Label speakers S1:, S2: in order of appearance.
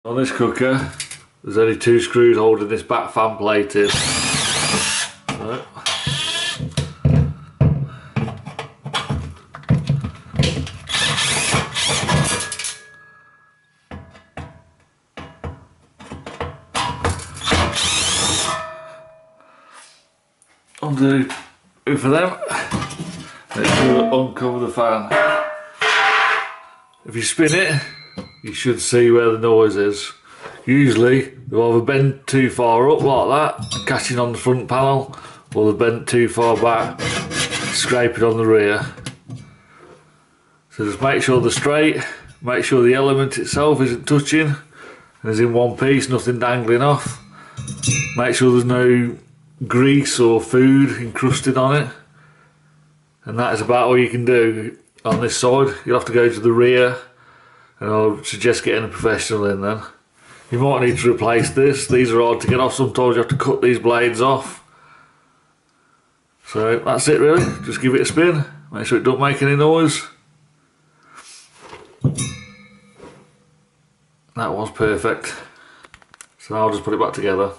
S1: On this cooker, there's only 2 screws holding this back fan plate in. So, undo both of them. Make sure to uncover the fan. If you spin it, you should see where the noise is. Usually they've either bent too far up like that and catching on the front panel, or they've bent too far back, scraping on the rear. So just make sure they're straight, make sure the element itself isn't touching and is in one piece, nothing dangling off. Make sure there's no grease or food encrusted on it. And that is about all you can do on this side. You'll have to go to the rear, and I'll suggest getting a professional in then. You might need to replace this. These are hard to get off. Sometimes you have to cut these blades off. So that's it really. Just give it a spin. Make sure it don't make any noise. That was perfect. So I'll just put it back together.